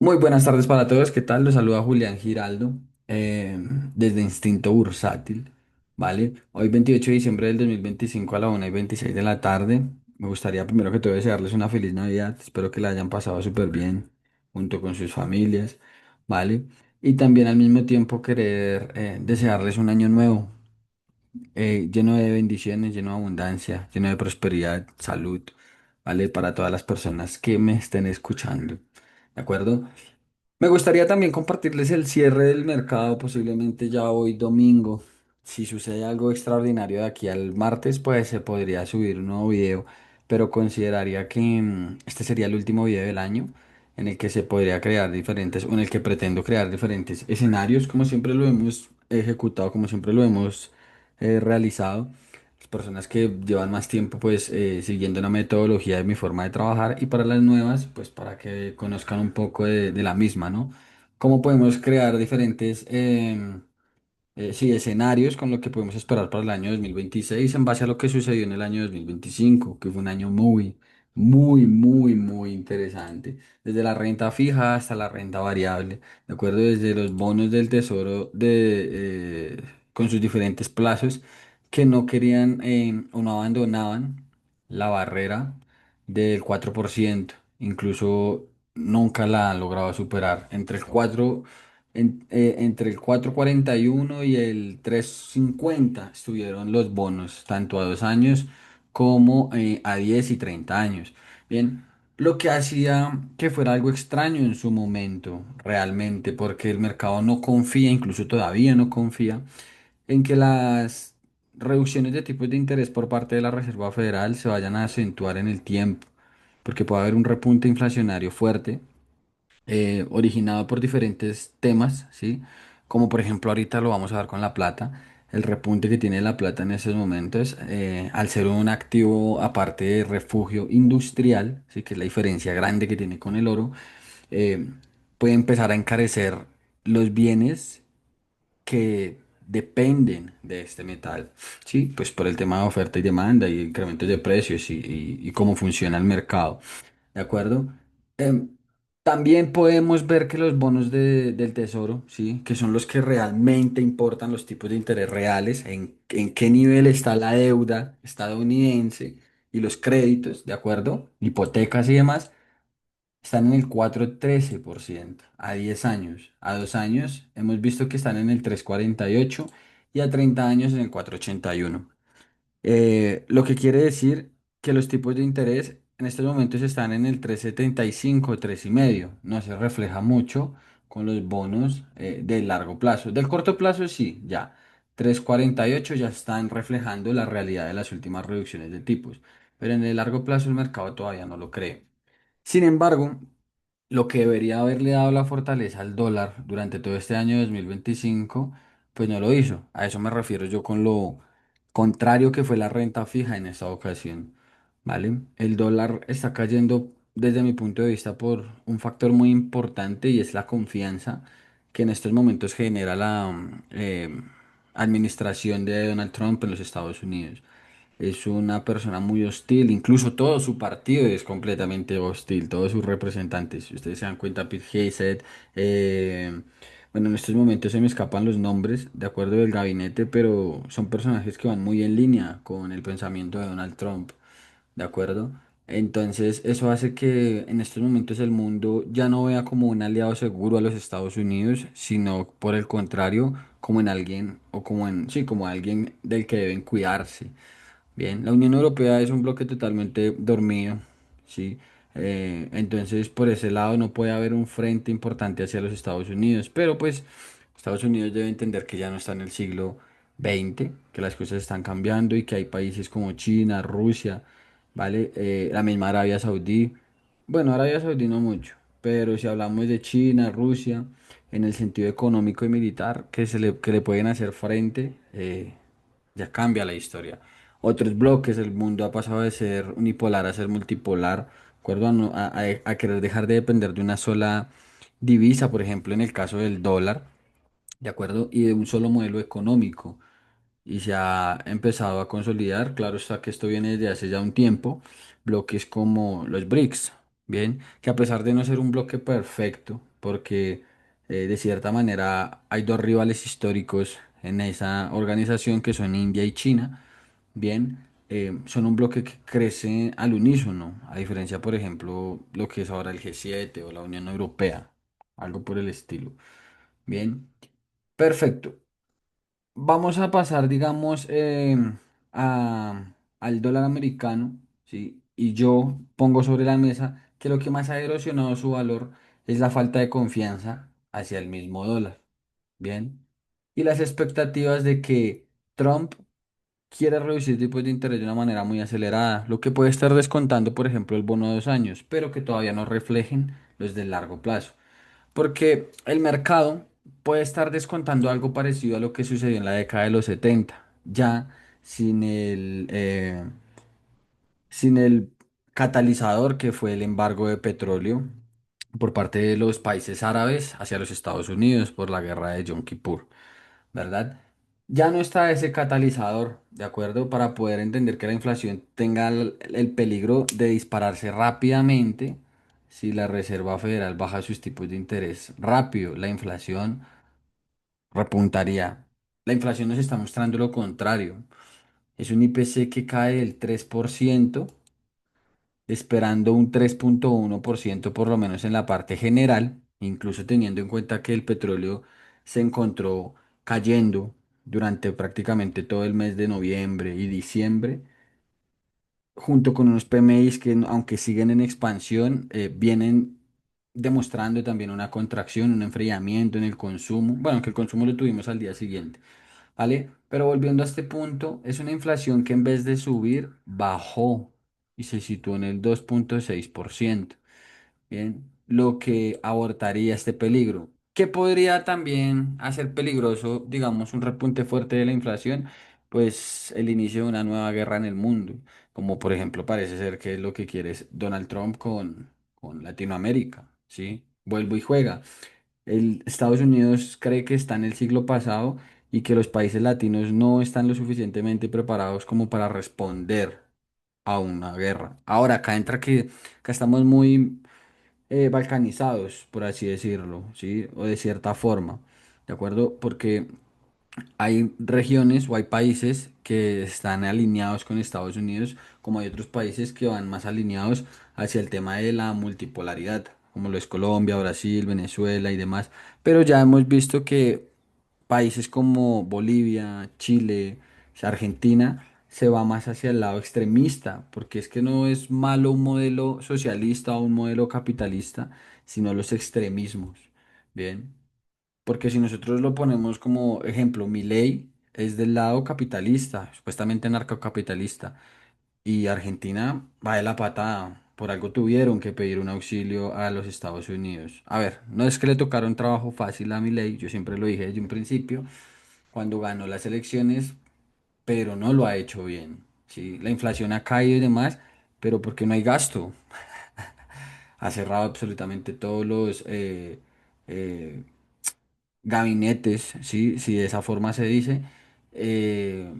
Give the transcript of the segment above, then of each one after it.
Muy buenas tardes para todos, ¿qué tal? Los saluda Julián Giraldo eh, desde Instinto Bursátil, ¿vale? Hoy 28 de diciembre del 2025 a la 1:26 de la tarde. Me gustaría primero que todo desearles una feliz Navidad, espero que la hayan pasado súper bien junto con sus familias, ¿vale? Y también al mismo tiempo querer desearles un año nuevo, lleno de bendiciones, lleno de abundancia, lleno de prosperidad, salud, ¿vale? Para todas las personas que me estén escuchando, ¿de acuerdo? Me gustaría también compartirles el cierre del mercado, posiblemente ya hoy domingo. Si sucede algo extraordinario de aquí al martes, pues se podría subir un nuevo video, pero consideraría que este sería el último video del año en el que se podría crear diferentes, o en el que pretendo crear diferentes escenarios, como siempre lo hemos ejecutado, como siempre lo hemos realizado. Las personas que llevan más tiempo, pues siguiendo una metodología de mi forma de trabajar, y para las nuevas, pues para que conozcan un poco de la misma, ¿no? Cómo podemos crear diferentes sí, escenarios con lo que podemos esperar para el año 2026 en base a lo que sucedió en el año 2025, que fue un año muy interesante. Desde la renta fija hasta la renta variable, ¿de acuerdo? Desde los bonos del tesoro con sus diferentes plazos que no querían o no abandonaban la barrera del 4%. Incluso nunca la han logrado superar. Entre el 4,41 y el 3,50 estuvieron los bonos, tanto a 2 años como a 10 y 30 años. Bien, lo que hacía que fuera algo extraño en su momento, realmente, porque el mercado no confía, incluso todavía no confía, en que las reducciones de tipos de interés por parte de la Reserva Federal se vayan a acentuar en el tiempo, porque puede haber un repunte inflacionario fuerte originado por diferentes temas, ¿sí? Como por ejemplo ahorita lo vamos a ver con la plata, el repunte que tiene la plata en estos momentos, al ser un activo aparte de refugio industrial, ¿sí? Que es la diferencia grande que tiene con el oro, eh, puede empezar a encarecer los bienes que dependen de este metal, ¿sí? Pues por el tema de oferta y demanda y incrementos de precios y cómo funciona el mercado. ¿De acuerdo? Em, También podemos ver que los bonos del tesoro, ¿sí? Que son los que realmente importan los tipos de interés reales, en qué nivel está la deuda estadounidense y los créditos, ¿de acuerdo? Hipotecas y demás, están en el 4,13% a 10 años. A 2 años hemos visto que están en el 3,48 y a 30 años en el 4,81. Lo que quiere decir que los tipos de interés en estos momentos están en el 3,75, 3,5. No se refleja mucho con los bonos de largo plazo. Del corto plazo sí, ya. 3,48 ya están reflejando la realidad de las últimas reducciones de tipos. Pero en el largo plazo el mercado todavía no lo cree. Sin embargo, lo que debería haberle dado la fortaleza al dólar durante todo este año 2025, pues no lo hizo. A eso me refiero yo con lo contrario que fue la renta fija en esta ocasión, ¿vale? El dólar está cayendo desde mi punto de vista por un factor muy importante, y es la confianza que en estos momentos genera la administración de Donald Trump en los Estados Unidos. Es una persona muy hostil, incluso todo su partido es completamente hostil, todos sus representantes. Si ustedes se dan cuenta, Pete Hegseth, bueno, en estos momentos se me escapan los nombres de acuerdo del gabinete, pero son personajes que van muy en línea con el pensamiento de Donald Trump, ¿de acuerdo? Entonces, eso hace que en estos momentos el mundo ya no vea como un aliado seguro a los Estados Unidos, sino por el contrario, como en alguien, o como en, sí, como alguien del que deben cuidarse. Bien, la Unión Europea es un bloque totalmente dormido, ¿sí? Entonces, por ese lado no puede haber un frente importante hacia los Estados Unidos, pero pues Estados Unidos debe entender que ya no está en el siglo XX, que las cosas están cambiando y que hay países como China, Rusia, ¿vale? La misma Arabia Saudí. Bueno, Arabia Saudí no mucho, pero si hablamos de China, Rusia, en el sentido económico y militar, que le pueden hacer frente, ya cambia la historia. Otros bloques, el mundo ha pasado de ser unipolar a ser multipolar, ¿de acuerdo? A querer dejar de depender de una sola divisa, por ejemplo, en el caso del dólar, ¿de acuerdo? Y de un solo modelo económico. Y se ha empezado a consolidar, claro está que esto viene desde hace ya un tiempo, bloques como los BRICS, bien, que a pesar de no ser un bloque perfecto, porque de cierta manera hay dos rivales históricos en esa organización que son India y China. Bien, son un bloque que crece al unísono, a diferencia, por ejemplo, lo que es ahora el G7 o la Unión Europea, algo por el estilo. Bien, perfecto. Vamos a pasar, digamos, al dólar americano, ¿sí? Y yo pongo sobre la mesa que lo que más ha erosionado su valor es la falta de confianza hacia el mismo dólar, ¿bien? Y las expectativas de que Trump quiere reducir tipos de interés de una manera muy acelerada, lo que puede estar descontando, por ejemplo, el bono de 2 años, pero que todavía no reflejen los del largo plazo. Porque el mercado puede estar descontando algo parecido a lo que sucedió en la década de los 70 ya sin el catalizador que fue el embargo de petróleo por parte de los países árabes hacia los Estados Unidos por la guerra de Yom Kippur, ¿verdad? Ya no está ese catalizador, ¿de acuerdo? Para poder entender que la inflación tenga el peligro de dispararse rápidamente si la Reserva Federal baja sus tipos de interés rápido, la inflación repuntaría. La inflación nos está mostrando lo contrario. Es un IPC que cae del 3%, esperando un 3,1% por lo menos en la parte general, incluso teniendo en cuenta que el petróleo se encontró cayendo durante prácticamente todo el mes de noviembre y diciembre, junto con unos PMIs que, aunque siguen en expansión, vienen demostrando también una contracción, un enfriamiento en el consumo. Bueno, que el consumo lo tuvimos al día siguiente, ¿vale? Pero volviendo a este punto, es una inflación que en vez de subir, bajó y se situó en el 2,6%. Bien, lo que abortaría este peligro. ¿Qué podría también hacer peligroso, digamos, un repunte fuerte de la inflación? Pues el inicio de una nueva guerra en el mundo, como por ejemplo parece ser que es lo que quiere es Donald Trump con Latinoamérica, ¿sí? Vuelvo y juega. Estados Unidos cree que está en el siglo pasado y que los países latinos no están lo suficientemente preparados como para responder a una guerra. Ahora, acá estamos muy balcanizados, por así decirlo, ¿sí? O de cierta forma, ¿de acuerdo? Porque hay regiones o hay países que están alineados con Estados Unidos, como hay otros países que van más alineados hacia el tema de la multipolaridad, como lo es Colombia, Brasil, Venezuela y demás. Pero ya hemos visto que países como Bolivia, Chile, Argentina, se va más hacia el lado extremista, porque es que no es malo un modelo socialista o un modelo capitalista, sino los extremismos. Bien, porque si nosotros lo ponemos como ejemplo, Milei es del lado capitalista, supuestamente narcocapitalista, y Argentina va de la patada. Por algo tuvieron que pedir un auxilio a los Estados Unidos. A ver, no es que le tocara un trabajo fácil a Milei, yo siempre lo dije desde un principio, cuando ganó las elecciones, pero no lo ha hecho bien. ¿Sí? La inflación ha caído y demás, pero porque no hay gasto. Ha cerrado absolutamente todos los eh, gabinetes, ¿sí? Si de esa forma se dice, eh,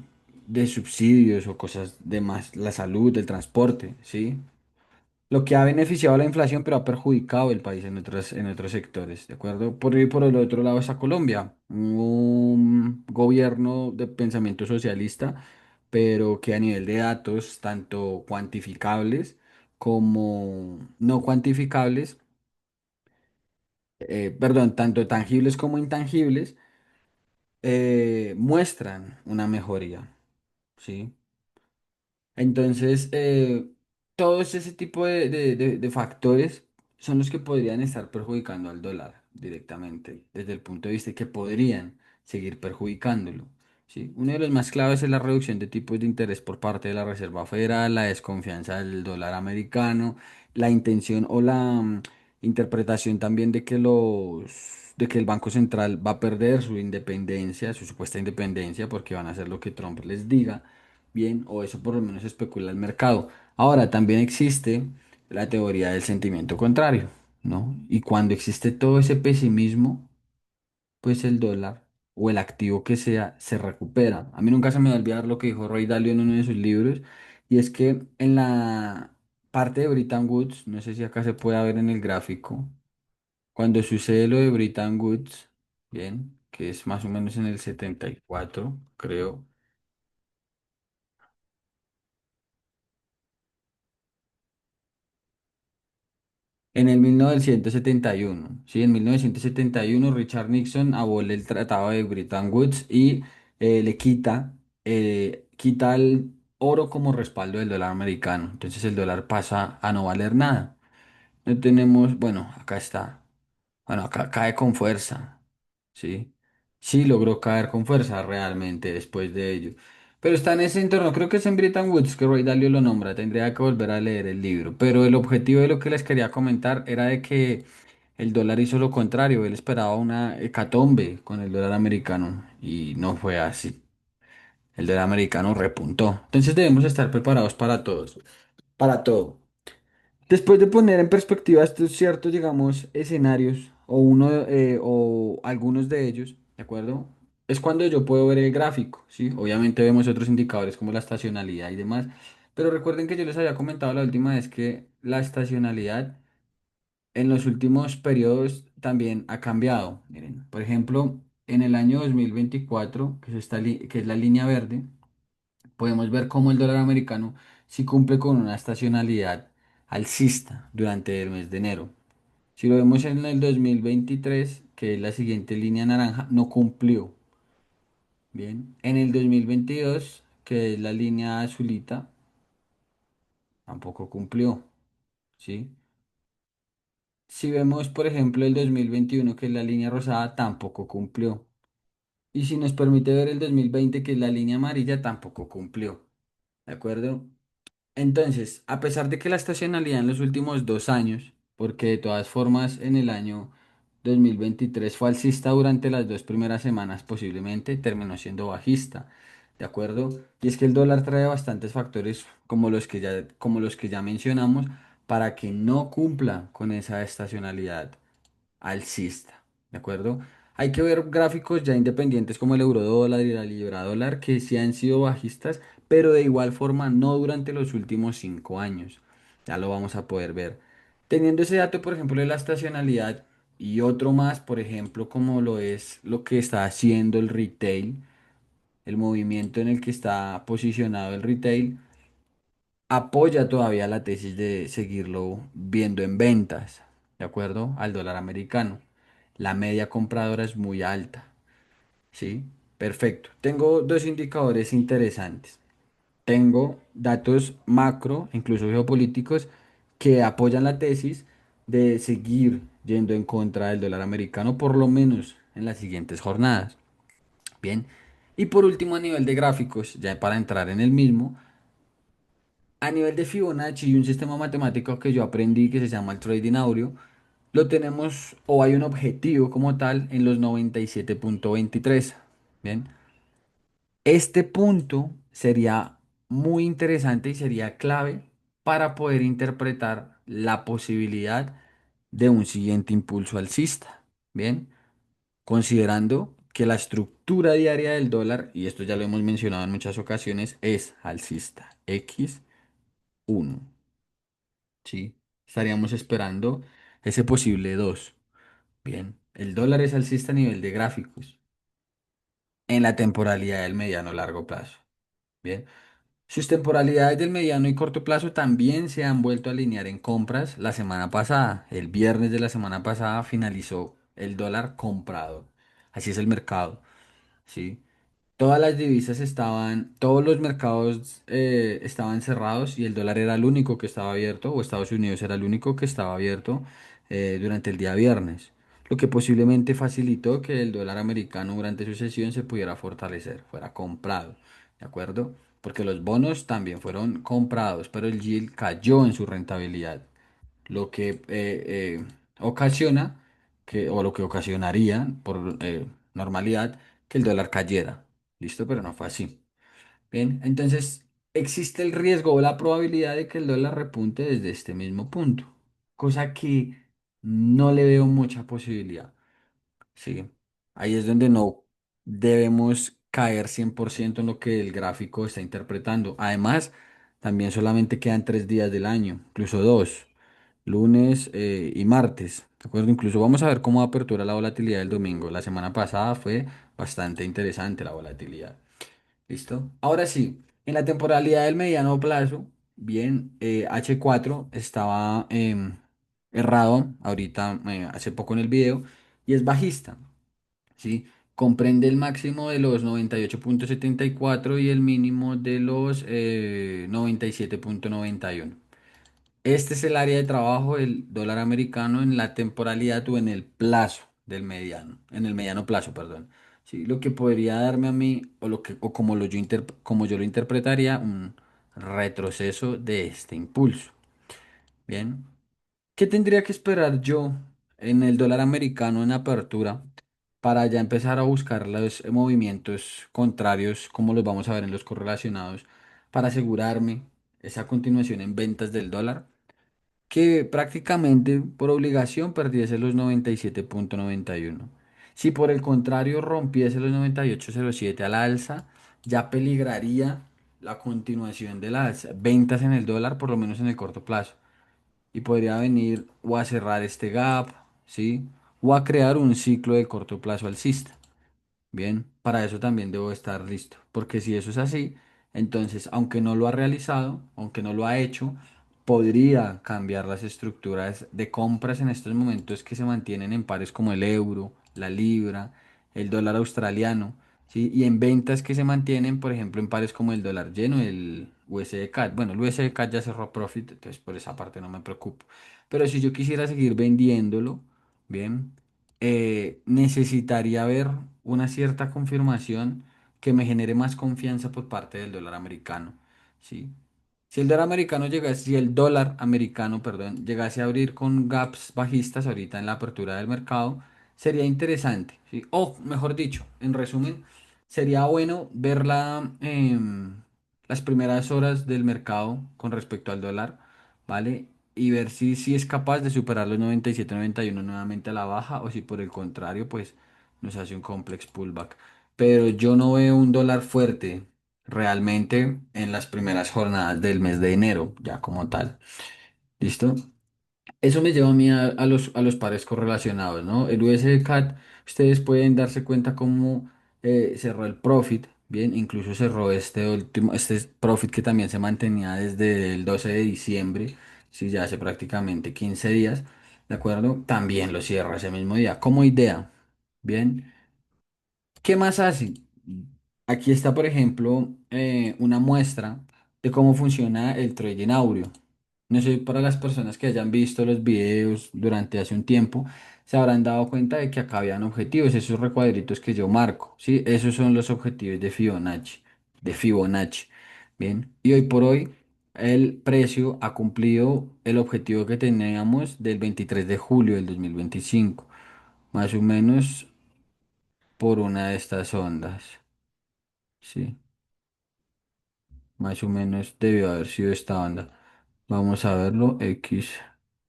de subsidios o cosas de más, la salud, el transporte, ¿sí? Lo que ha beneficiado a la inflación, pero ha perjudicado el país en otros sectores, ¿de acuerdo? Por el otro lado está Colombia, un gobierno de pensamiento socialista, pero que a nivel de datos, tanto cuantificables como no cuantificables, perdón, tanto tangibles como intangibles, muestran una mejoría, ¿sí? Entonces, todos ese tipo de factores son los que podrían estar perjudicando al dólar directamente, desde el punto de vista de que podrían seguir perjudicándolo, ¿sí? Uno de los más claves es la reducción de tipos de interés por parte de la Reserva Federal, la desconfianza del dólar americano, la intención o la interpretación también de que el Banco Central va a perder su independencia, su supuesta independencia, porque van a hacer lo que Trump les diga. Bien, o eso por lo menos especula el mercado. Ahora, también existe la teoría del sentimiento contrario, ¿no? Y cuando existe todo ese pesimismo, pues el dólar o el activo que sea se recupera. A mí nunca se me va a olvidar lo que dijo Ray Dalio en uno de sus libros, y es que en la parte de Bretton Woods, no sé si acá se puede ver en el gráfico, Cuando sucede lo de Bretton Woods, bien, que es más o menos en el 74, creo. En el 1971, sí, en 1971 Richard Nixon abole el Tratado de Bretton Woods y le quita el oro como respaldo del dólar americano. Entonces el dólar pasa a no valer nada. No tenemos, bueno, acá está. Bueno, acá cae con fuerza, ¿sí? Sí logró caer con fuerza realmente después de ello. Pero está en ese entorno, creo que es en Bretton Woods que Ray Dalio lo nombra, tendría que volver a leer el libro. Pero el objetivo de lo que les quería comentar era de que el dólar hizo lo contrario, él esperaba una hecatombe con el dólar americano y no fue así. El dólar americano repuntó. Entonces debemos estar preparados para todos, para todo. Después de poner en perspectiva estos ciertos, digamos, escenarios, o uno, o algunos de ellos, ¿de acuerdo? Es cuando yo puedo ver el gráfico, ¿sí? Obviamente vemos otros indicadores como la estacionalidad y demás, pero recuerden que yo les había comentado la última vez que la estacionalidad en los últimos periodos también ha cambiado. Miren, por ejemplo, en el año 2024, que es la línea verde, podemos ver cómo el dólar americano sí cumple con una estacionalidad alcista durante el mes de enero. Si lo vemos en el 2023, que es la siguiente línea naranja, no cumplió. Bien, en el 2022, que es la línea azulita, tampoco cumplió. ¿Sí? Si vemos, por ejemplo, el 2021, que es la línea rosada, tampoco cumplió. Y si nos permite ver el 2020, que es la línea amarilla, tampoco cumplió. ¿De acuerdo? Entonces, a pesar de que la estacionalidad en los últimos 2 años, porque de todas formas en el año 2023 fue alcista durante las 2 primeras semanas, posiblemente terminó siendo bajista, ¿de acuerdo? Y es que el dólar trae bastantes factores como los que ya mencionamos para que no cumpla con esa estacionalidad alcista, ¿de acuerdo? Hay que ver gráficos ya independientes como el eurodólar y la libra dólar que sí han sido bajistas, pero de igual forma no durante los últimos 5 años. Ya lo vamos a poder ver. Teniendo ese dato, por ejemplo, de la estacionalidad y otro más, por ejemplo, como lo es lo que está haciendo el retail, el movimiento en el que está posicionado el retail, apoya todavía la tesis de seguirlo viendo en ventas, ¿de acuerdo? Al dólar americano. La media compradora es muy alta, ¿sí? Perfecto. Tengo dos indicadores interesantes. Tengo datos macro, incluso geopolíticos, que apoyan la tesis de seguir yendo en contra del dólar americano, por lo menos en las siguientes jornadas. Bien. Y por último, a nivel de gráficos, ya para entrar en el mismo, a nivel de Fibonacci y un sistema matemático que yo aprendí que se llama el Trading Aureo, lo tenemos o hay un objetivo como tal en los 97,23. Bien, este punto sería muy interesante y sería clave para poder interpretar la posibilidad de un siguiente impulso alcista. Bien, considerando que la estructura diaria del dólar, y esto ya lo hemos mencionado en muchas ocasiones, es alcista. X1. Sí, estaríamos esperando ese posible 2. Bien, el dólar es alcista a nivel de gráficos en la temporalidad del mediano largo plazo. Bien, sus temporalidades del mediano y corto plazo también se han vuelto a alinear en compras la semana pasada. El viernes de la semana pasada finalizó el dólar comprado. Así es el mercado. ¿Sí? Todas las divisas estaban, todos los mercados estaban cerrados y el dólar era el único que estaba abierto, o Estados Unidos era el único que estaba abierto durante el día viernes, lo que posiblemente facilitó que el dólar americano durante su sesión se pudiera fortalecer, fuera comprado, ¿de acuerdo? Porque los bonos también fueron comprados, pero el yield cayó en su rentabilidad, lo que ocasiona o lo que ocasionaría por normalidad que el dólar cayera. ¿Listo? Pero no fue así. Bien, entonces existe el riesgo o la probabilidad de que el dólar repunte desde este mismo punto, cosa que no le veo mucha posibilidad. Sí, ahí es donde no debemos caer 100% en lo que el gráfico está interpretando. Además, también solamente quedan 3 días del año, incluso dos. lunes y martes. ¿De acuerdo? Incluso vamos a ver cómo apertura la volatilidad del domingo. La semana pasada fue bastante interesante la volatilidad. ¿Listo? Ahora sí, en la temporalidad del mediano plazo, bien, H4 estaba errado ahorita, hace poco en el video, y es bajista, ¿sí? Comprende el máximo de los 98,74 y el mínimo de los 97,91. Este es el área de trabajo del dólar americano en la temporalidad o en el plazo del mediano, en el mediano plazo, perdón. Sí, lo que podría darme a mí, o lo que, o como como yo lo interpretaría, un retroceso de este impulso. Bien, ¿qué tendría que esperar yo en el dólar americano en apertura para ya empezar a buscar los movimientos contrarios, como los vamos a ver en los correlacionados, para asegurarme esa continuación en ventas del dólar? Que prácticamente por obligación perdiese los 97,91. Si por el contrario rompiese los 98,07 al alza, ya peligraría la continuación de las ventas en el dólar, por lo menos en el corto plazo. Y podría venir o a cerrar este gap, ¿sí? O a crear un ciclo de corto plazo alcista. Bien, para eso también debo estar listo, porque si eso es así, entonces, aunque no lo ha realizado, aunque no lo ha hecho, podría cambiar las estructuras de compras en estos momentos que se mantienen en pares como el euro, la libra, el dólar australiano, ¿sí? Y en ventas que se mantienen, por ejemplo, en pares como el dólar lleno, el USD CAD. Bueno, el USD CAD ya cerró profit, entonces por esa parte no me preocupo. Pero si yo quisiera seguir vendiéndolo, bien, necesitaría ver una cierta confirmación que me genere más confianza por parte del dólar americano, ¿sí? Si el dólar americano, perdón, llegase a abrir con gaps bajistas ahorita en la apertura del mercado, sería interesante, ¿sí? O mejor dicho, en resumen, sería bueno ver las primeras horas del mercado con respecto al dólar, ¿vale? Y ver si es capaz de superar los 97,91 nuevamente a la baja o si por el contrario, pues nos hace un complex pullback. Pero yo no veo un dólar fuerte realmente en las primeras jornadas del mes de enero, ya como tal. ¿Listo? Eso me lleva a mí a los pares correlacionados, ¿no? El USD-CAD, ustedes pueden darse cuenta cómo cerró el profit, bien, incluso cerró este último, este profit que también se mantenía desde el 12 de diciembre, sí, ya hace prácticamente 15 días, ¿de acuerdo? También lo cierra ese mismo día. Como idea, bien. ¿Qué más hace? Aquí está, por ejemplo, una muestra de cómo funciona el trading áureo. No sé, para las personas que hayan visto los videos durante hace un tiempo, se habrán dado cuenta de que acá habían objetivos, esos recuadritos que yo marco, ¿sí? Esos son los objetivos de Fibonacci, de Fibonacci. Bien, y hoy por hoy el precio ha cumplido el objetivo que teníamos del 23 de julio del 2025, más o menos por una de estas ondas. Sí, más o menos debió haber sido esta onda. Vamos a verlo. X,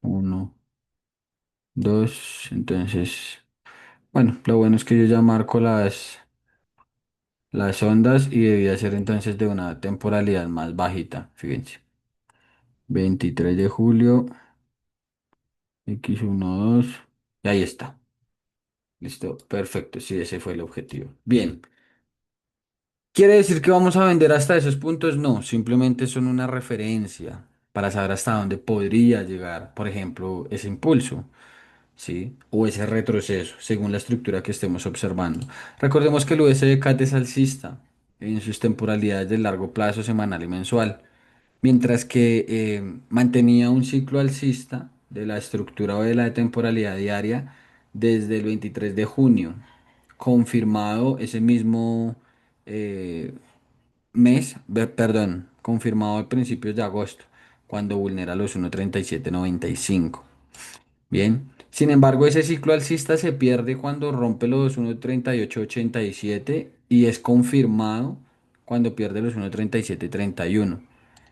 uno, 2. Entonces, bueno, lo bueno es que yo ya marco las ondas y debía ser entonces de una temporalidad más bajita. Fíjense. 23 de julio, X12. Y ahí está. Listo. Perfecto. Sí, ese fue el objetivo. Bien. ¿Quiere decir que vamos a vender hasta esos puntos? No, simplemente son una referencia para saber hasta dónde podría llegar, por ejemplo, ese impulso, ¿sí? O ese retroceso, según la estructura que estemos observando. Recordemos que el USD-CAT es alcista en sus temporalidades de largo plazo, semanal y mensual, mientras que mantenía un ciclo alcista de la estructura o de la temporalidad diaria desde el 23 de junio, confirmado ese mismo eh, perdón, confirmado a principios de agosto, cuando vulnera los 1,3795. Bien, sin embargo, ese ciclo alcista se pierde cuando rompe los 1,3887 y es confirmado cuando pierde los 1,3731.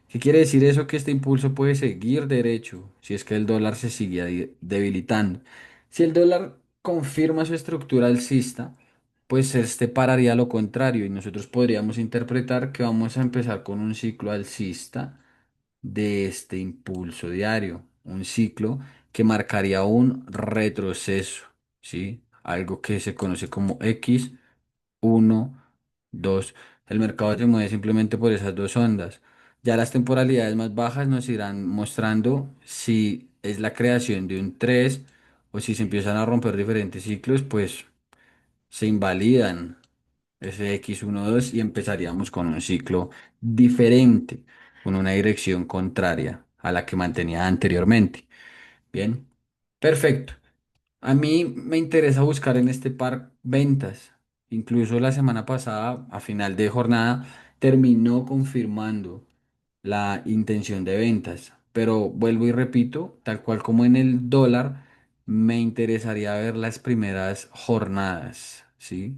¿Qué quiere decir eso? Que este impulso puede seguir derecho si es que el dólar se sigue debilitando. Si el dólar confirma su estructura alcista, pues este pararía lo contrario y nosotros podríamos interpretar que vamos a empezar con un ciclo alcista de este impulso diario. un ciclo que marcaría un retroceso, ¿sí? Algo que se conoce como X, uno, 2. El mercado se mueve simplemente por esas dos ondas. Ya las temporalidades más bajas nos irán mostrando si es la creación de un 3 o si se empiezan a romper diferentes ciclos, pues se invalidan ese X1 2 y empezaríamos con un ciclo diferente, con una dirección contraria a la que mantenía anteriormente. Bien, perfecto. A mí me interesa buscar en este par ventas. Incluso la semana pasada, a final de jornada, terminó confirmando la intención de ventas. Pero vuelvo y repito, tal cual como en el dólar, me interesaría ver las primeras jornadas, ¿sí?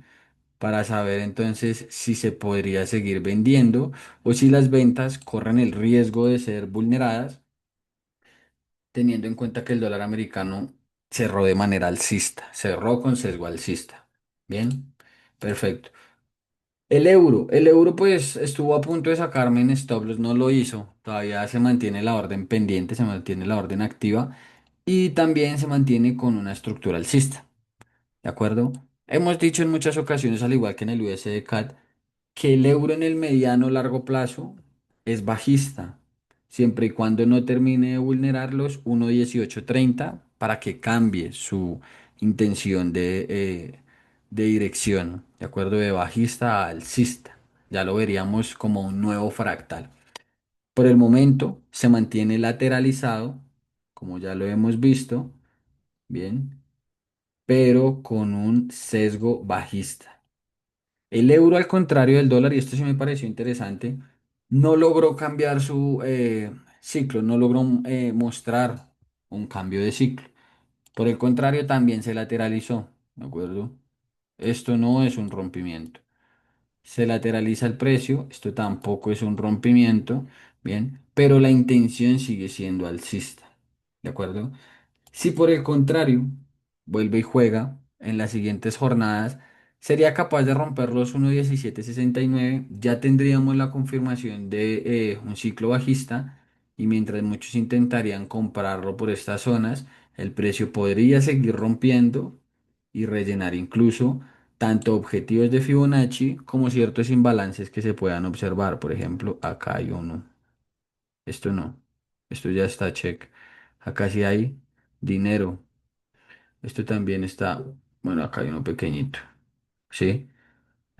Para saber entonces si se podría seguir vendiendo o si las ventas corren el riesgo de ser vulneradas, teniendo en cuenta que el dólar americano cerró de manera alcista, cerró con sesgo alcista. Bien, perfecto. El euro pues estuvo a punto de sacarme en stop loss, no lo hizo, todavía se mantiene la orden pendiente, se mantiene la orden activa y también se mantiene con una estructura alcista. ¿De acuerdo? Hemos dicho en muchas ocasiones, al igual que en el USD CAD, que el euro en el mediano largo plazo es bajista, siempre y cuando no termine de vulnerar los 1,1830 para que cambie su intención de dirección, ¿de acuerdo? De bajista a alcista. Ya lo veríamos como un nuevo fractal. Por el momento se mantiene lateralizado, como ya lo hemos visto, bien, pero con un sesgo bajista. El euro, al contrario del dólar, y esto sí me pareció interesante, no logró cambiar su ciclo, no logró mostrar un cambio de ciclo. Por el contrario, también se lateralizó, ¿de acuerdo? Esto no es un rompimiento. Se lateraliza el precio, esto tampoco es un rompimiento, ¿bien? Pero la intención sigue siendo alcista, ¿de acuerdo? Si por el contrario vuelve y juega en las siguientes jornadas, sería capaz de romper los 1,1769, ya tendríamos la confirmación de un ciclo bajista y mientras muchos intentarían comprarlo por estas zonas, el precio podría seguir rompiendo y rellenar incluso tanto objetivos de Fibonacci como ciertos imbalances que se puedan observar. Por ejemplo, acá hay uno. Esto no. Esto ya está check. Acá sí hay dinero. Esto también está, bueno, acá hay uno pequeñito, ¿sí?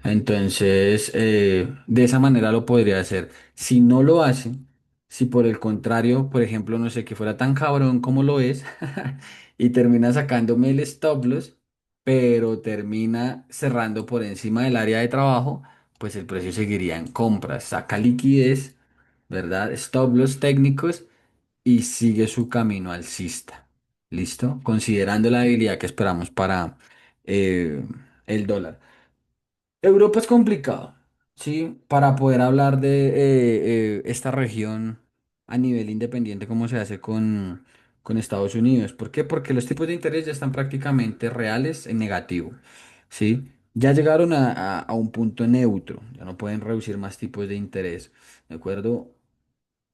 Entonces, de esa manera lo podría hacer. Si no lo hace, si por el contrario, por ejemplo, no sé, que fuera tan cabrón como lo es, y termina sacándome el stop loss, pero termina cerrando por encima del área de trabajo, pues el precio seguiría en compras. Saca liquidez, ¿verdad? Stop loss técnicos y sigue su camino alcista. ¿Listo? Considerando la debilidad que esperamos para el dólar. Europa es complicado, ¿sí? Para poder hablar de esta región a nivel independiente como se hace con Estados Unidos. ¿Por qué? Porque los tipos de interés ya están prácticamente reales en negativo, ¿sí? Ya llegaron a un punto neutro, ya no pueden reducir más tipos de interés, ¿de acuerdo?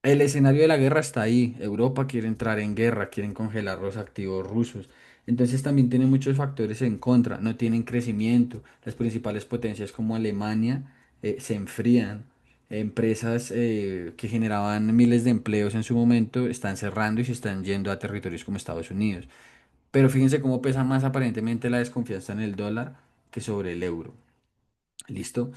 El escenario de la guerra está ahí. Europa quiere entrar en guerra, quieren congelar los activos rusos. Entonces también tiene muchos factores en contra. No tienen crecimiento. Las principales potencias como Alemania se enfrían. Empresas que generaban miles de empleos en su momento están cerrando y se están yendo a territorios como Estados Unidos. Pero fíjense cómo pesa más aparentemente la desconfianza en el dólar que sobre el euro. ¿Listo?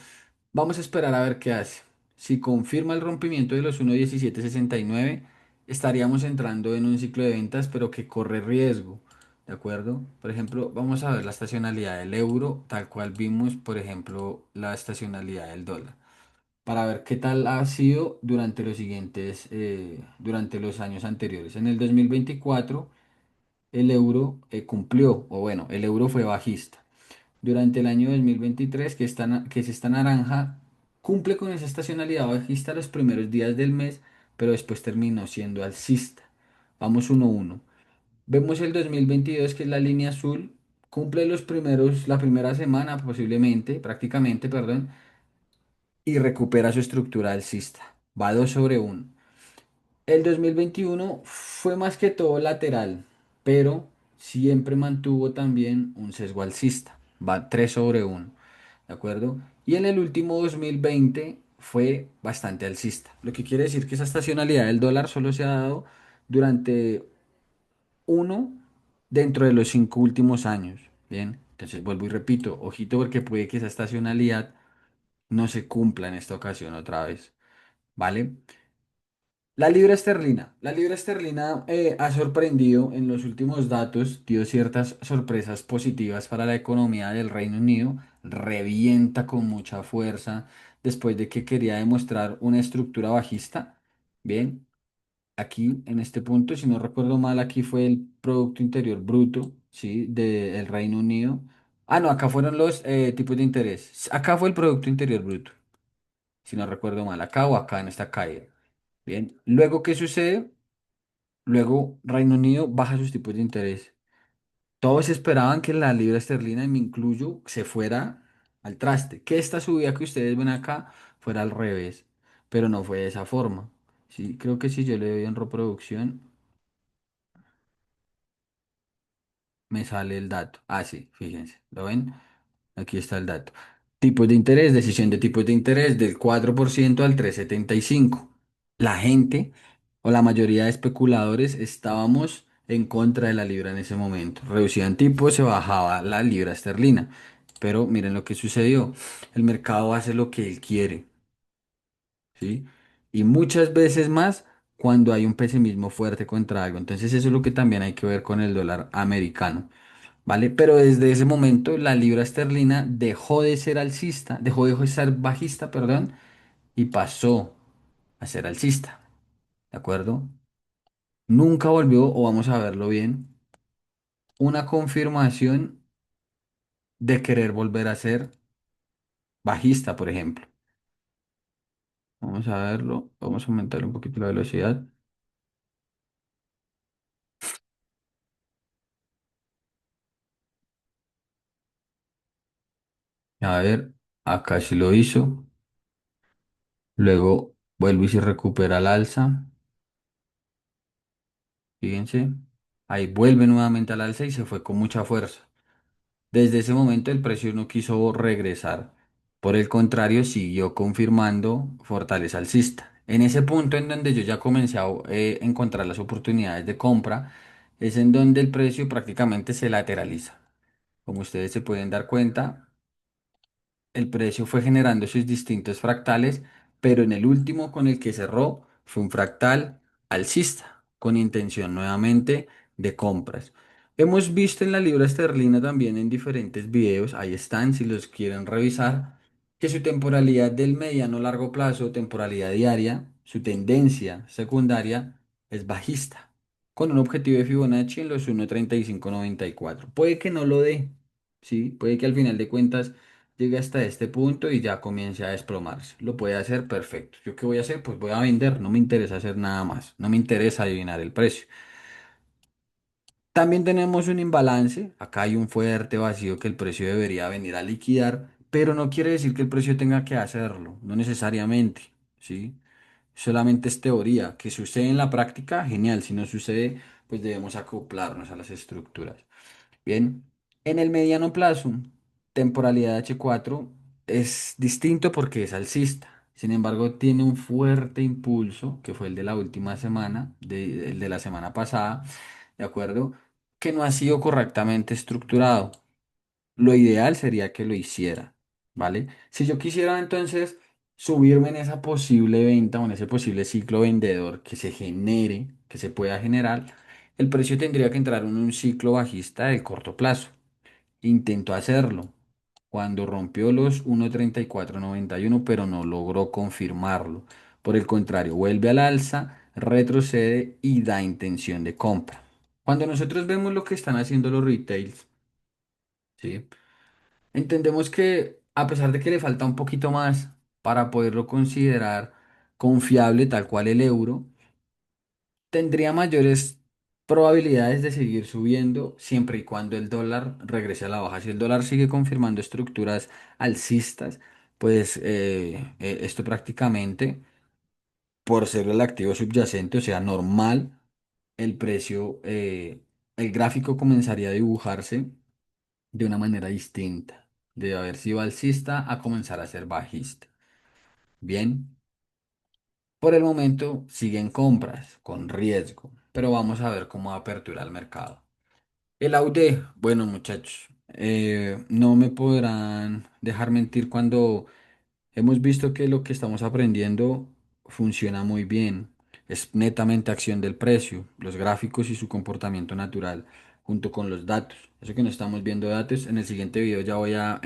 Vamos a esperar a ver qué hace. Si confirma el rompimiento de los 1,1769, estaríamos entrando en un ciclo de ventas, pero que corre riesgo. ¿De acuerdo? Por ejemplo, vamos a ver la estacionalidad del euro, tal cual vimos, por ejemplo, la estacionalidad del dólar, para ver qué tal ha sido durante los siguientes, durante los años anteriores. En el 2024, el euro cumplió, o bueno, el euro fue bajista. Durante el año 2023, que es esta naranja, cumple con esa estacionalidad bajista los primeros días del mes, pero después terminó siendo alcista. Vamos 1-1. Vemos el 2022, que es la línea azul, cumple la primera semana posiblemente, prácticamente, perdón, y recupera su estructura alcista. Va 2/1. El 2021 fue más que todo lateral, pero siempre mantuvo también un sesgo alcista, va 3/1, ¿de acuerdo? Y en el último 2020 fue bastante alcista, lo que quiere decir que esa estacionalidad del dólar solo se ha dado durante uno dentro de los 5 últimos años, ¿bien? Entonces vuelvo y repito, ojito porque puede que esa estacionalidad no se cumpla en esta ocasión otra vez, ¿vale? La libra esterlina. La libra esterlina ha sorprendido en los últimos datos, dio ciertas sorpresas positivas para la economía del Reino Unido, revienta con mucha fuerza después de que quería demostrar una estructura bajista. Bien, aquí en este punto, si no recuerdo mal, aquí fue el Producto Interior Bruto, ¿sí? Del Reino Unido. Ah, no, acá fueron los tipos de interés. Acá fue el Producto Interior Bruto, si no recuerdo mal, acá o acá en esta caída. Bien, luego, ¿qué sucede? Luego, Reino Unido baja sus tipos de interés. Todos esperaban que la libra esterlina, y me incluyo, se fuera al traste. Que esta subida que ustedes ven acá fuera al revés. Pero no fue de esa forma. Sí, creo que si yo le doy en reproducción, me sale el dato. Ah, sí, fíjense. ¿Lo ven? Aquí está el dato. Tipos de interés, decisión de tipos de interés del 4% al 3,75. La gente o la mayoría de especuladores estábamos en contra de la libra en ese momento. Reducían tipos, se bajaba la libra esterlina. Pero miren lo que sucedió. El mercado hace lo que él quiere, ¿sí? Y muchas veces más cuando hay un pesimismo fuerte contra algo. Entonces eso es lo que también hay que ver con el dólar americano. ¿Vale? Pero desde ese momento la libra esterlina dejó de ser alcista, dejó de ser bajista, perdón, y pasó a ser alcista, ¿de acuerdo? Nunca volvió, o vamos a verlo bien, una confirmación de querer volver a ser bajista, por ejemplo. Vamos a verlo, vamos a aumentar un poquito la velocidad. A ver, acá sí lo hizo. Luego vuelve y se recupera al alza. Fíjense, ahí vuelve nuevamente al alza y se fue con mucha fuerza. Desde ese momento el precio no quiso regresar. Por el contrario, siguió confirmando fortaleza alcista. En ese punto en donde yo ya comencé a encontrar las oportunidades de compra, es en donde el precio prácticamente se lateraliza. Como ustedes se pueden dar cuenta, el precio fue generando sus distintos fractales, pero en el último con el que cerró fue un fractal alcista, con intención nuevamente de compras. Hemos visto en la libra esterlina también en diferentes videos, ahí están si los quieren revisar, que su temporalidad del mediano largo plazo, temporalidad diaria, su tendencia secundaria es bajista, con un objetivo de Fibonacci en los 1,3594. Puede que no lo dé, ¿sí? Puede que al final de cuentas llegue hasta este punto y ya comience a desplomarse. Lo puede hacer perfecto. ¿Yo qué voy a hacer? Pues voy a vender. No me interesa hacer nada más. No me interesa adivinar el precio. También tenemos un imbalance. Acá hay un fuerte vacío que el precio debería venir a liquidar, pero no quiere decir que el precio tenga que hacerlo. No necesariamente. ¿Sí? Solamente es teoría. Que sucede en la práctica, genial. Si no sucede, pues debemos acoplarnos a las estructuras. Bien, en el mediano plazo, temporalidad H4 es distinto porque es alcista. Sin embargo, tiene un fuerte impulso, que fue el de la última semana, el de la semana pasada, ¿de acuerdo? Que no ha sido correctamente estructurado. Lo ideal sería que lo hiciera, ¿vale? Si yo quisiera entonces subirme en esa posible venta o en ese posible ciclo vendedor que se genere, que se pueda generar, el precio tendría que entrar en un ciclo bajista de corto plazo. Intentó hacerlo cuando rompió los 1,3491, pero no logró confirmarlo. Por el contrario, vuelve al alza, retrocede y da intención de compra. Cuando nosotros vemos lo que están haciendo los retails, ¿sí? Entendemos que a pesar de que le falta un poquito más para poderlo considerar confiable tal cual el euro, tendría mayores probabilidades de seguir subiendo siempre y cuando el dólar regrese a la baja. Si el dólar sigue confirmando estructuras alcistas, pues esto prácticamente por ser el activo subyacente, o sea, normal, el precio, el gráfico comenzaría a dibujarse de una manera distinta, de haber sido alcista a comenzar a ser bajista. Bien, por el momento siguen compras con riesgo, pero vamos a ver cómo apertura el mercado. El AUD, bueno muchachos, no me podrán dejar mentir cuando hemos visto que lo que estamos aprendiendo funciona muy bien. Es netamente acción del precio, los gráficos y su comportamiento natural, junto con los datos. Eso que no estamos viendo datos, en el siguiente video ya voy a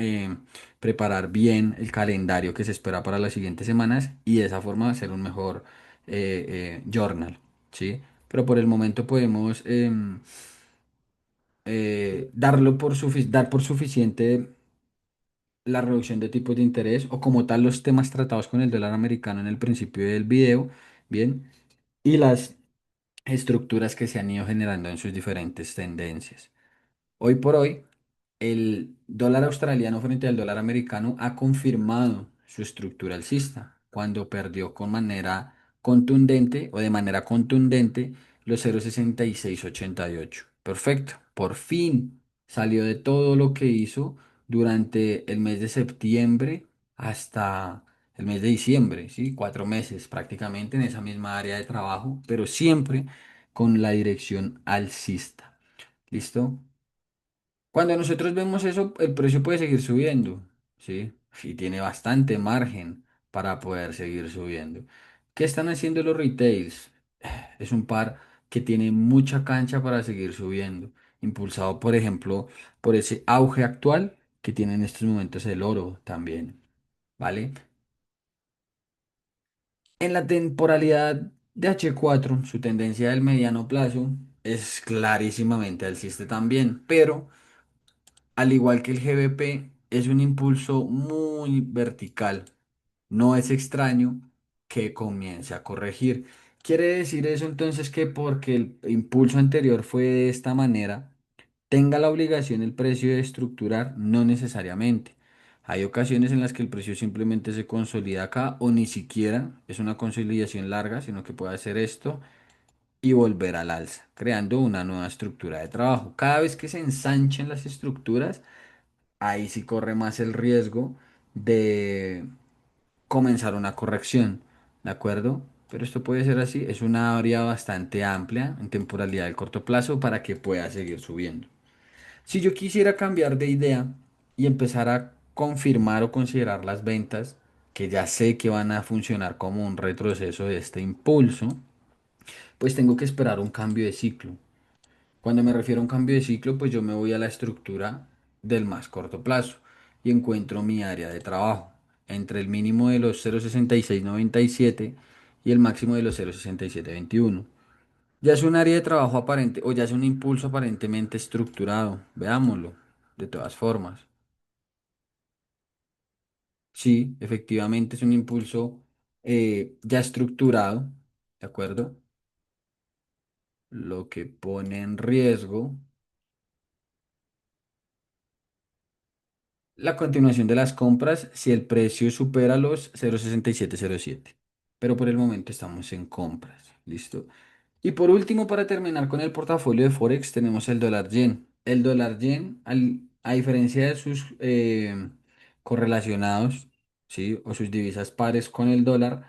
preparar bien el calendario que se espera para las siguientes semanas y de esa forma hacer un mejor journal, ¿sí? Pero por el momento podemos dar por suficiente la reducción de tipos de interés o como tal los temas tratados con el dólar americano en el principio del video, bien, y las estructuras que se han ido generando en sus diferentes tendencias. Hoy por hoy, el dólar australiano frente al dólar americano ha confirmado su estructura alcista cuando perdió con manera contundente o de manera contundente los 0,6688. Perfecto. Por fin salió de todo lo que hizo durante el mes de septiembre hasta el mes de diciembre, ¿sí? 4 meses prácticamente en esa misma área de trabajo, pero siempre con la dirección alcista. ¿Listo? Cuando nosotros vemos eso, el precio puede seguir subiendo, ¿sí? Y tiene bastante margen para poder seguir subiendo. ¿Qué están haciendo los retails? Es un par que tiene mucha cancha para seguir subiendo, impulsado, por ejemplo, por ese auge actual que tiene en estos momentos el oro también, ¿vale? En la temporalidad de H4, su tendencia del mediano plazo es clarísimamente alcista también, pero al igual que el GBP, es un impulso muy vertical. No es extraño que comience a corregir. Quiere decir eso entonces que porque el impulso anterior fue de esta manera, tenga la obligación el precio de estructurar, no necesariamente. Hay ocasiones en las que el precio simplemente se consolida acá o ni siquiera es una consolidación larga, sino que puede hacer esto y volver al alza, creando una nueva estructura de trabajo. Cada vez que se ensanchen las estructuras, ahí sí corre más el riesgo de comenzar una corrección, ¿de acuerdo? Pero esto puede ser así, es una área bastante amplia en temporalidad del corto plazo para que pueda seguir subiendo. Si yo quisiera cambiar de idea y empezar a confirmar o considerar las ventas, que ya sé que van a funcionar como un retroceso de este impulso, pues tengo que esperar un cambio de ciclo. Cuando me refiero a un cambio de ciclo, pues yo me voy a la estructura del más corto plazo y encuentro mi área de trabajo entre el mínimo de los 0,6697 y el máximo de los 0,6721. Ya es un área de trabajo aparente o ya es un impulso aparentemente estructurado. Veámoslo, de todas formas. Sí, efectivamente es un impulso ya estructurado, ¿de acuerdo? Lo que pone en riesgo la continuación de las compras si el precio supera los 0,6707. Pero por el momento estamos en compras. ¿Listo? Y por último, para terminar con el portafolio de Forex, tenemos el dólar yen. El dólar yen, a diferencia de sus correlacionados, ¿sí? O sus divisas pares con el dólar,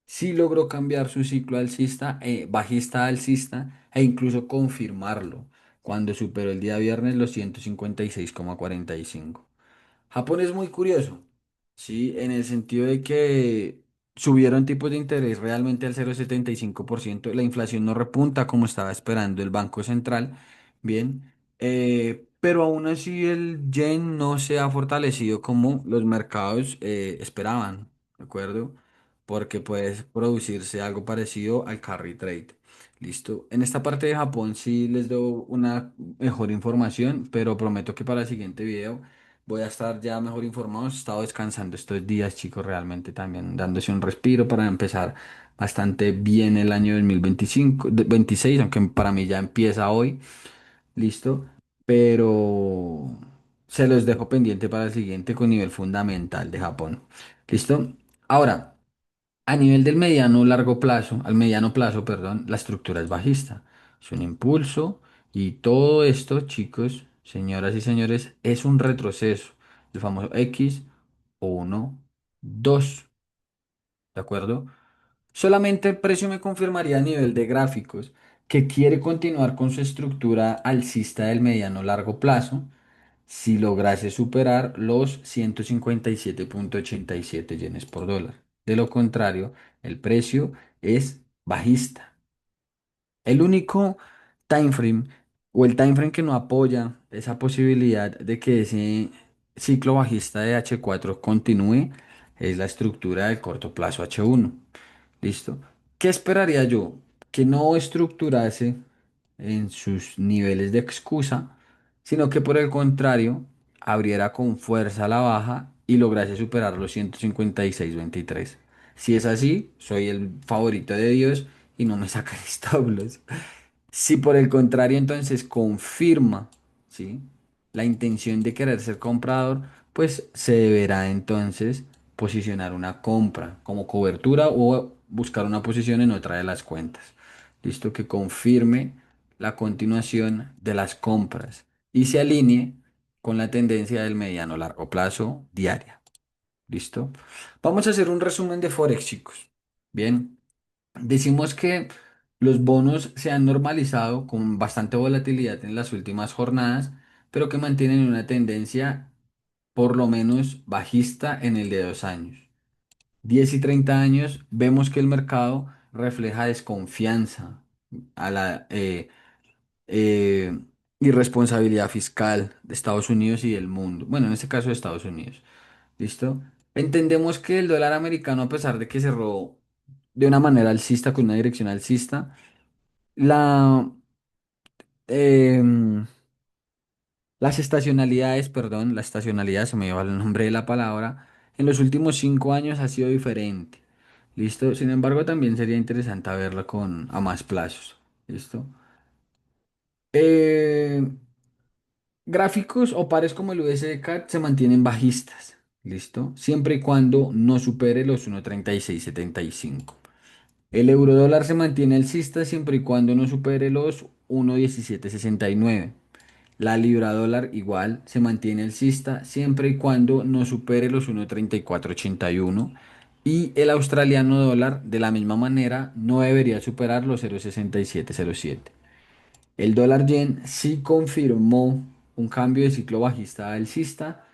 sí logró cambiar su ciclo alcista, bajista a alcista e incluso confirmarlo cuando superó el día viernes los 156,45. Japón es muy curioso, ¿sí? En el sentido de que subieron tipos de interés realmente al 0,75%. La inflación no repunta como estaba esperando el Banco Central, bien, pero aún así el yen no se ha fortalecido como los mercados esperaban, ¿de acuerdo? Porque puede producirse algo parecido al carry trade. Listo. En esta parte de Japón sí les doy una mejor información, pero prometo que para el siguiente video voy a estar ya mejor informado. He estado descansando estos días, chicos, realmente también dándose un respiro para empezar bastante bien el año 2025, 26, aunque para mí ya empieza hoy, listo, pero se los dejo pendiente para el siguiente con nivel fundamental de Japón. ¿Listo? Ahora. A nivel del mediano largo plazo, al mediano plazo, perdón, la estructura es bajista. Es un impulso y todo esto, chicos, señoras y señores, es un retroceso. El famoso X, uno, 2, ¿de acuerdo? Solamente el precio me confirmaría a nivel de gráficos que quiere continuar con su estructura alcista del mediano largo plazo si lograse superar los 157,87 yenes por dólar. De lo contrario, el precio es bajista. El único time frame o el time frame que no apoya esa posibilidad de que ese ciclo bajista de H4 continúe es la estructura del corto plazo H1. ¿Listo? ¿Qué esperaría yo? Que no estructurase en sus niveles de excusa, sino que por el contrario, abriera con fuerza a la baja y lograse superar los 156,23. Si es así, soy el favorito de Dios y no me saca el stop loss. Si por el contrario entonces confirma, ¿sí? la intención de querer ser comprador, pues se deberá entonces posicionar una compra como cobertura o buscar una posición en otra de las cuentas. Listo, que confirme la continuación de las compras y se alinee con la tendencia del mediano largo plazo diaria. ¿Listo? Vamos a hacer un resumen de Forex, chicos. Bien. Decimos que los bonos se han normalizado con bastante volatilidad en las últimas jornadas, pero que mantienen una tendencia por lo menos bajista en el de 2 años. 10 y 30 años vemos que el mercado refleja desconfianza a la eh, irresponsabilidad fiscal de Estados Unidos y del mundo. Bueno, en este caso de Estados Unidos. ¿Listo? Entendemos que el dólar americano, a pesar de que cerró de una manera alcista, con una dirección alcista, la, em, las estacionalidades, perdón, la estacionalidad, se me va el nombre de la palabra, en los últimos 5 años ha sido diferente. ¿Listo? Sin embargo, también sería interesante verla a más plazos. ¿Listo? Eh, Gráficos o pares como el USD-CAD se mantienen bajistas. ¿Listo? Siempre y cuando no supere los 1,3675. El euro dólar se mantiene alcista siempre y cuando no supere los 1,1769. La libra dólar igual se mantiene alcista siempre y cuando no supere los 1,3481. Y el australiano dólar de la misma manera no debería superar los 0,6707. El dólar yen sí confirmó un cambio de ciclo bajista a alcista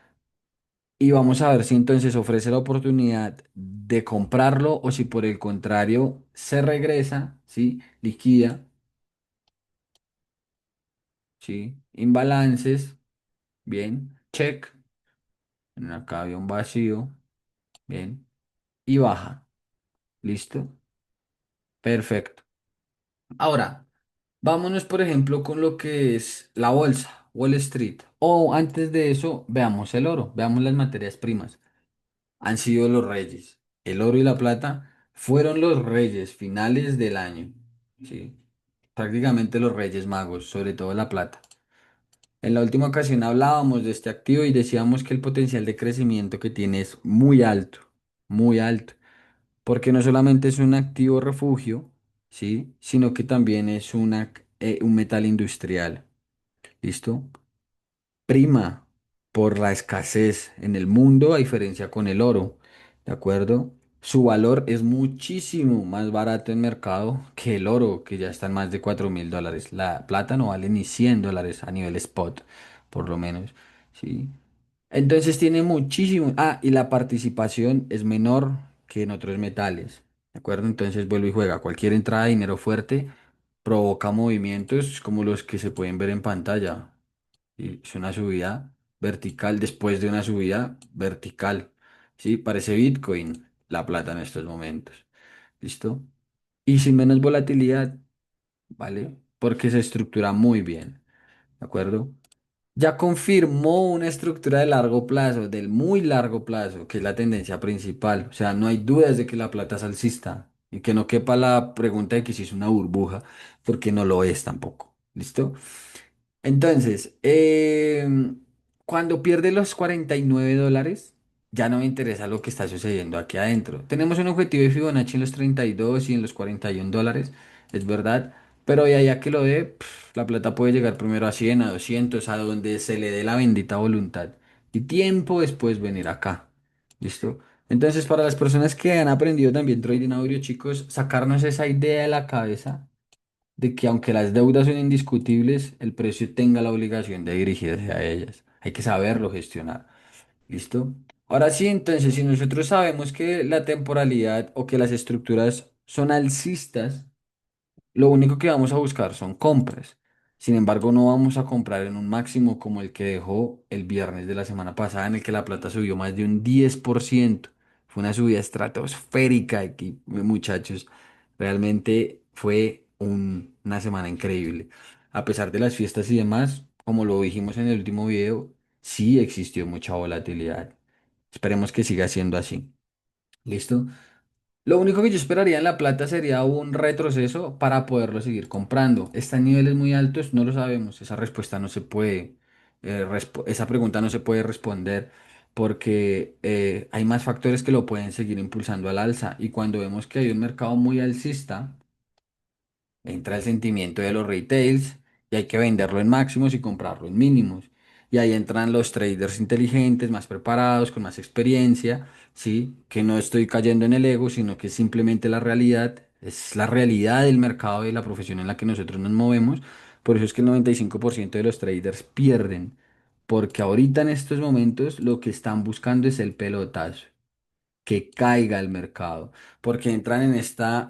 y vamos a ver si entonces ofrece la oportunidad de comprarlo o si por el contrario se regresa, ¿sí? Liquida, ¿sí? Imbalances, bien, check. Acá había un vacío, bien, y baja, ¿listo? Perfecto. Ahora, vámonos por ejemplo con lo que es la bolsa, Wall Street. O antes de eso, veamos el oro, veamos las materias primas. Han sido los reyes. El oro y la plata fueron los reyes finales del año. Sí, prácticamente los reyes magos, sobre todo la plata. En la última ocasión hablábamos de este activo y decíamos que el potencial de crecimiento que tiene es muy alto, porque no solamente es un activo refugio, ¿sí? Sino que también es un metal industrial. ¿Listo? Prima por la escasez en el mundo a diferencia con el oro, ¿de acuerdo? Su valor es muchísimo más barato en mercado que el oro, que ya está en más de $4,000. La plata no vale ni $100 a nivel spot, por lo menos, ¿sí? Entonces tiene muchísimo. Ah, y la participación es menor que en otros metales, ¿de acuerdo? Entonces vuelve y juega. Cualquier entrada de dinero fuerte provoca movimientos como los que se pueden ver en pantalla. Y es una subida vertical después de una subida vertical. Sí, parece Bitcoin, la plata en estos momentos. ¿Listo? Y sin menos volatilidad, ¿vale? Porque se estructura muy bien. ¿De acuerdo? Ya confirmó una estructura de largo plazo, del muy largo plazo, que es la tendencia principal. O sea, no hay dudas de que la plata es alcista. Y que no quepa la pregunta de que si es una burbuja, porque no lo es tampoco. ¿Listo? Entonces, cuando pierde los $49, ya no me interesa lo que está sucediendo aquí adentro. Tenemos un objetivo de Fibonacci en los 32 y en los $41, es verdad, pero de allá que lo dé, la plata puede llegar primero a 100, a 200, a donde se le dé la bendita voluntad. Y tiempo después venir acá. ¿Listo? Entonces, para las personas que han aprendido también trading audio, chicos, sacarnos esa idea de la cabeza de que aunque las deudas son indiscutibles, el precio tenga la obligación de dirigirse a ellas. Hay que saberlo gestionar. ¿Listo? Ahora sí, entonces, si nosotros sabemos que la temporalidad o que las estructuras son alcistas, lo único que vamos a buscar son compras. Sin embargo, no vamos a comprar en un máximo como el que dejó el viernes de la semana pasada, en el que la plata subió más de un 10%. Fue una subida estratosférica aquí, muchachos. Realmente fue una semana increíble. A pesar de las fiestas y demás, como lo dijimos en el último video, sí existió mucha volatilidad. Esperemos que siga siendo así. ¿Listo? Lo único que yo esperaría en La Plata sería un retroceso para poderlo seguir comprando. ¿Está en niveles muy altos? No lo sabemos. Esa respuesta no se puede, esa pregunta no se puede responder porque hay más factores que lo pueden seguir impulsando al alza. Y cuando vemos que hay un mercado muy alcista, entra el sentimiento de los retails y hay que venderlo en máximos y comprarlo en mínimos. Y ahí entran los traders inteligentes, más preparados, con más experiencia, ¿sí? Que no estoy cayendo en el ego, sino que es simplemente la realidad, es la realidad del mercado y la profesión en la que nosotros nos movemos. Por eso es que el 95% de los traders pierden, porque ahorita en estos momentos lo que están buscando es el pelotazo, que caiga el mercado, porque entran en esta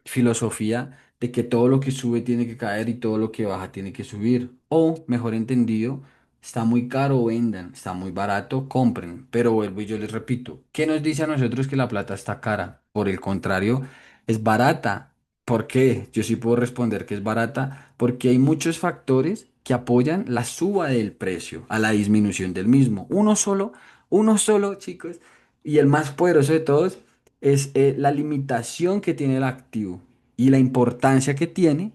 filosofía de que todo lo que sube tiene que caer y todo lo que baja tiene que subir. O, mejor entendido, está muy caro, vendan, está muy barato, compren. Pero vuelvo y yo les repito, ¿qué nos dice a nosotros que la plata está cara? Por el contrario, es barata. ¿Por qué? Yo sí puedo responder que es barata porque hay muchos factores que apoyan la suba del precio a la disminución del mismo. Uno solo, chicos, y el más poderoso de todos es la limitación que tiene el activo y la importancia que tiene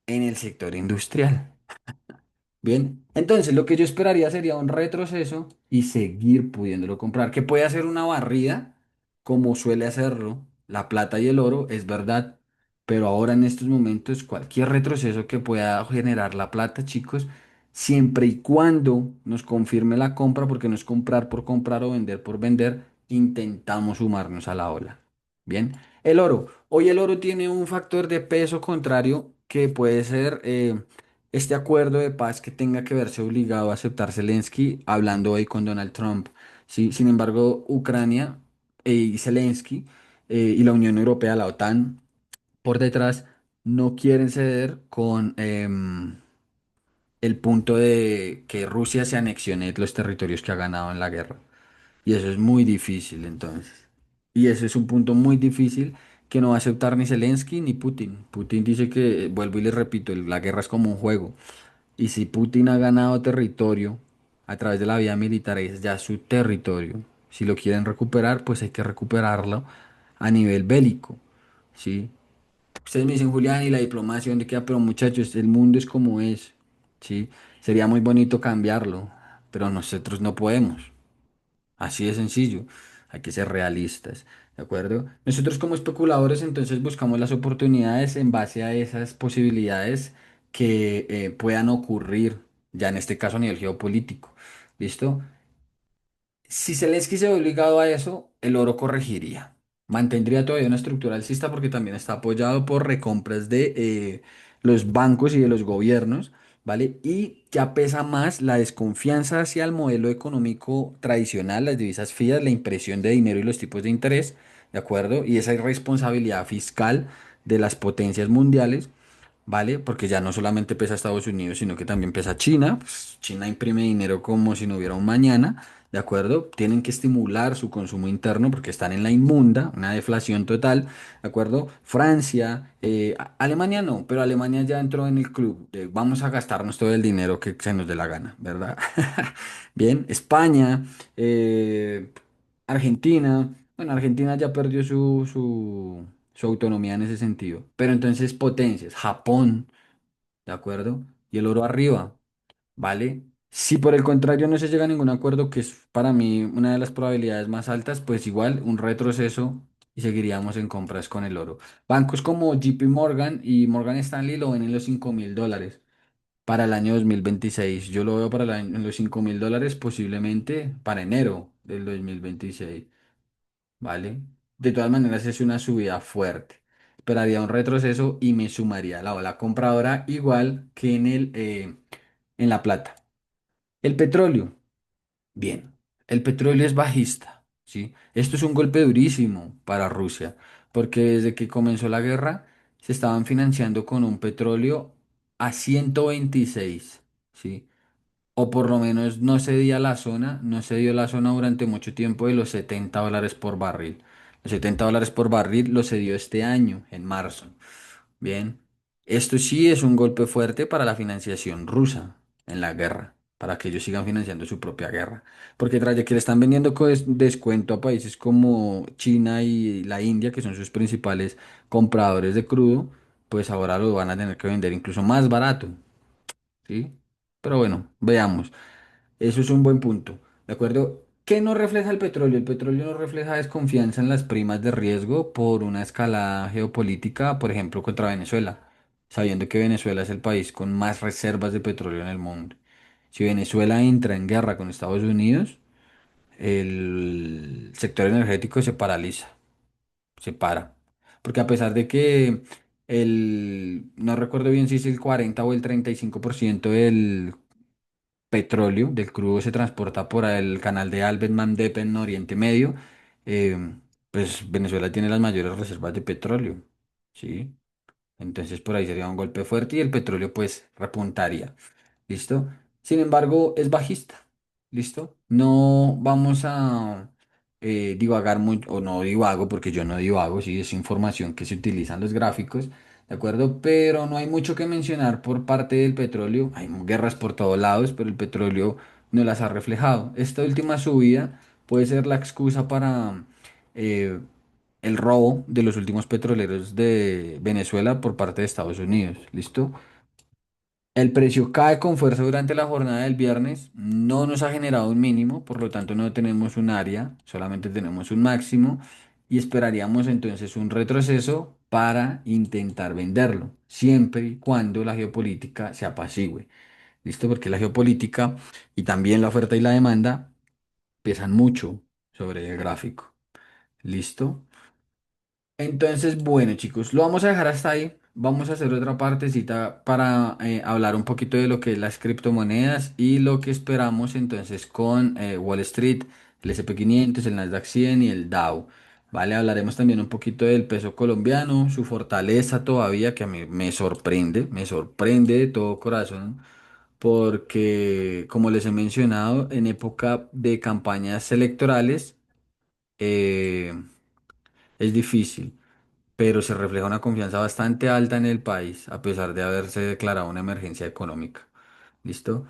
en el sector industrial. Bien, entonces lo que yo esperaría sería un retroceso y seguir pudiéndolo comprar, que puede hacer una barrida, como suele hacerlo la plata y el oro, es verdad, pero ahora en estos momentos cualquier retroceso que pueda generar la plata, chicos, siempre y cuando nos confirme la compra, porque no es comprar por comprar o vender por vender, intentamos sumarnos a la ola. Bien, el oro. Hoy el oro tiene un factor de peso contrario que puede ser este acuerdo de paz que tenga que verse obligado a aceptar Zelensky, hablando hoy con Donald Trump. ¿Sí? Sin embargo, Ucrania y Zelensky y la Unión Europea, la OTAN, por detrás, no quieren ceder con el punto de que Rusia se anexione los territorios que ha ganado en la guerra. Y eso es muy difícil, entonces. Y ese es un punto muy difícil que no va a aceptar ni Zelensky ni Putin. Putin dice que, vuelvo y les repito, la guerra es como un juego. Y si Putin ha ganado territorio a través de la vía militar, es ya su territorio. Si lo quieren recuperar, pues hay que recuperarlo a nivel bélico, ¿sí? Ustedes me dicen, Julián, y la diplomacia, ¿dónde queda? Pero muchachos, el mundo es como es, ¿sí? Sería muy bonito cambiarlo, pero nosotros no podemos. Así de sencillo. Hay que ser realistas, ¿de acuerdo? Nosotros como especuladores entonces buscamos las oportunidades en base a esas posibilidades que puedan ocurrir, ya en este caso a nivel geopolítico. ¿Listo? Si Zelensky se ve obligado a eso, el oro corregiría. Mantendría todavía una estructura alcista porque también está apoyado por recompras de los bancos y de los gobiernos, ¿vale? Y ya pesa más la desconfianza hacia el modelo económico tradicional, las divisas fías, la impresión de dinero y los tipos de interés, ¿de acuerdo? Y esa irresponsabilidad fiscal de las potencias mundiales. ¿Vale? Porque ya no solamente pesa Estados Unidos, sino que también pesa China. Pues, China imprime dinero como si no hubiera un mañana, ¿de acuerdo? Tienen que estimular su consumo interno porque están en la inmunda, una deflación total, ¿de acuerdo? Francia, Alemania no, pero Alemania ya entró en el club de vamos a gastarnos todo el dinero que se nos dé la gana, ¿verdad? Bien, España, Argentina. Bueno, Argentina ya perdió su autonomía en ese sentido. Pero entonces potencias, Japón, ¿de acuerdo? Y el oro arriba, ¿vale? Si por el contrario no se llega a ningún acuerdo, que es para mí una de las probabilidades más altas, pues igual un retroceso y seguiríamos en compras con el oro. Bancos como JP Morgan y Morgan Stanley lo ven en los $5.000 para el año 2026. Yo lo veo para en los $5.000 posiblemente para enero del 2026, ¿vale? De todas maneras es una subida fuerte. Esperaría un retroceso y me sumaría a la ola compradora igual que en la plata. El petróleo. Bien, el petróleo es bajista, ¿sí? Esto es un golpe durísimo para Rusia, porque desde que comenzó la guerra se estaban financiando con un petróleo a 126, ¿sí? O por lo menos no se dio la zona durante mucho tiempo de los $70 por barril. Los $70 por barril lo se dio este año, en marzo. Bien, esto sí es un golpe fuerte para la financiación rusa en la guerra, para que ellos sigan financiando su propia guerra. Porque tras de que le están vendiendo descuento a países como China y la India, que son sus principales compradores de crudo, pues ahora lo van a tener que vender incluso más barato, ¿sí? Pero bueno, veamos. Eso es un buen punto. ¿De acuerdo? ¿Qué no refleja el petróleo? El petróleo no refleja desconfianza en las primas de riesgo por una escalada geopolítica, por ejemplo, contra Venezuela, sabiendo que Venezuela es el país con más reservas de petróleo en el mundo. Si Venezuela entra en guerra con Estados Unidos, el sector energético se paraliza, se para. Porque a pesar de que no recuerdo bien si es el 40 o el 35% del petróleo del crudo se transporta por el canal de Bab el-Mandeb en Oriente Medio, eh, pues Venezuela tiene las mayores reservas de petróleo, ¿sí? Entonces por ahí sería un golpe fuerte y el petróleo pues repuntaría. ¿Listo? Sin embargo, es bajista. ¿Listo? No vamos a divagar mucho, o no divago, porque yo no divago, sí, es información que se utiliza en los gráficos, ¿de acuerdo? Pero no hay mucho que mencionar por parte del petróleo. Hay guerras por todos lados, pero el petróleo no las ha reflejado. Esta última subida puede ser la excusa para eh, el robo de los últimos petroleros de Venezuela por parte de Estados Unidos. ¿Listo? El precio cae con fuerza durante la jornada del viernes, no nos ha generado un mínimo, por lo tanto no tenemos un área, solamente tenemos un máximo y esperaríamos entonces un retroceso para intentar venderlo, siempre y cuando la geopolítica se apacigüe. ¿Listo? Porque la geopolítica y también la oferta y la demanda pesan mucho sobre el gráfico. ¿Listo? Entonces, bueno, chicos, lo vamos a dejar hasta ahí. Vamos a hacer otra partecita para hablar un poquito de lo que es las criptomonedas y lo que esperamos entonces con Wall Street, el S&P 500, el Nasdaq 100 y el Dow. Vale, hablaremos también un poquito del peso colombiano, su fortaleza todavía, que a mí me sorprende de todo corazón, porque como les he mencionado, en época de campañas electorales eh, es difícil, pero se refleja una confianza bastante alta en el país, a pesar de haberse declarado una emergencia económica. ¿Listo?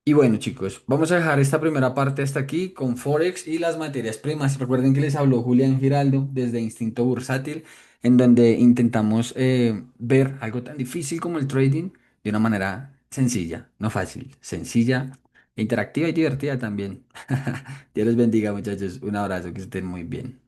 Y bueno, chicos, vamos a dejar esta primera parte hasta aquí con Forex y las materias primas. Recuerden que les habló Julián Giraldo desde Instinto Bursátil, en donde intentamos ver algo tan difícil como el trading de una manera sencilla, no fácil, sencilla, interactiva y divertida también. Dios les bendiga, muchachos. Un abrazo, que estén muy bien.